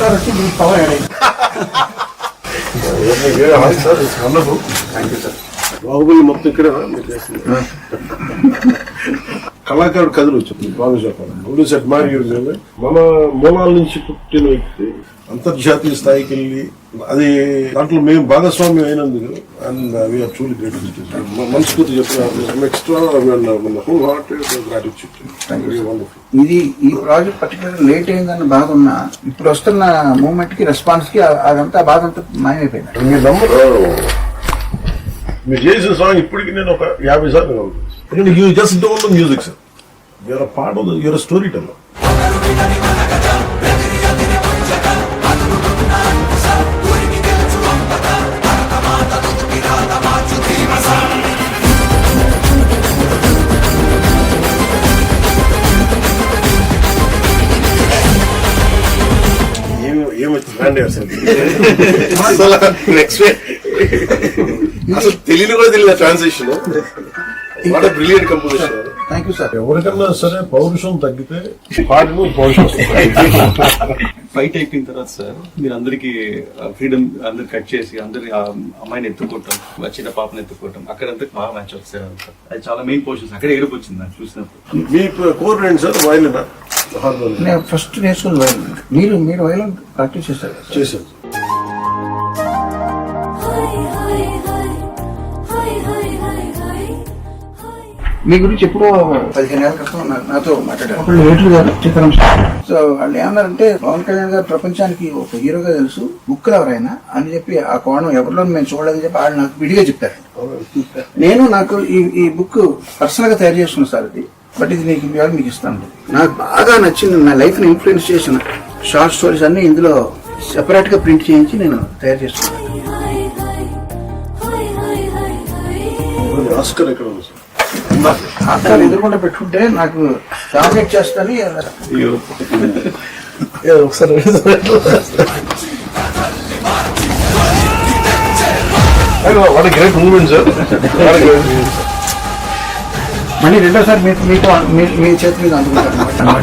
Sir వచ్చి మీ power add అయింది. Thank you sir. బాహుబలి మొత్తం ఇక్కడే కళాకారుడు కథలు వచ్చింది బాగా చెప్పాలి. సెట్ మారి మన మూలాల నుంచి పుట్టిన వ్యక్తి అంతర్జాతీయ స్థాయికి వెళ్ళి అది దాంట్లో మేము భాగస్వామ్యం అయినందుకు అండ్ వీఆర్ ట్రూలీ గ్రేట్. మనస్ఫూర్తి చెప్పిన ఎక్స్ట్రా హోల్ హార్టెడ్ గ్రాటిట్యూడ్. ఇది ఈ ప్రాజెక్ట్ పర్టికులర్ లేట్ అయిందన్న బాధ ఉన్నా ఇప్పుడు వస్తున్న మూమెంట్ కి రెస్పాన్స్ కి అదంతా బాధ అంతా మాయమైపోయింది. మీ నమ్మరు మీరు చేసిన సాంగ్ ఇప్పటికి నేను ఒక 50 సార్లు you just don't music sir, you're part of your story teller. అసలు తెలియని కూడా తెలియదు transition. What brilliant composition. Thank you sir. ఎవరికన్నా సరే పౌరుషం తగ్గితే పాటలు పౌరుషం ఫైట్ అయిపోయిన తర్వాత సార్ మీరు అందరికి ఫ్రీడమ్ అందరు కట్ చేసి అందరి అమ్మాయిని ఎత్తుకోవటం, చిన్న పాపని ఎత్తుకోవటం, అక్కడంతా బాగా మ్యాచ్ వస్తారు. అది చాలా మెయిన్ పోర్షన్స్ అక్కడ ఏడుపు వచ్చింది నాకు చూసినప్పుడు. మీ కోర్ ఏంటి సార్? వైలినా? నేను ఫస్ట్ నేర్చుకుని వైలిన్. మీరు వైలిన్ ప్రాక్టీస్ చేశారు? చేశాను. మీ గురించి ఎప్పుడో 15 ఏళ్ల క్రితం నాతో మాట్లాడారు ఒకళ్ళు ఏట్లు గారు చిత్రం. సో వాళ్ళు ఏమన్నారంటే పవన్ కళ్యాణ్ గారు ప్రపంచానికి ఒక హీరోగా తెలుసు, బుక్ ఎవరైనా అని చెప్పి ఆ కోణం ఎవరిలో మేము చూడలేదని చెప్పి వాళ్ళు నాకు విడిగా చెప్పారు. నేను నాకు ఈ బుక్ పర్సనల్ గా తయారు చేసుకున్నాను సార్ ఇది, బట్ ఇది మీకు ఇస్తాను. నాకు బాగా నచ్చింది, నా లైఫ్ ని ఇన్ఫ్లుయెన్స్ చేసిన షార్ట్ స్టోరీస్ అన్ని ఇందులో సెపరేట్ గా ప్రింట్ చేయించి నేను తయారు చేసుకున్నాను. ఆస్కర్ ఎక్కడ ఉంది సార్? అక్కడ ఎదురుకుండా పెట్టుకుంటే నాకు డామినేట్ చేస్తాను. What great moment sir. మళ్ళీ రెండోసారి మీకు మీ చేతి మీద అందుకుంటాను.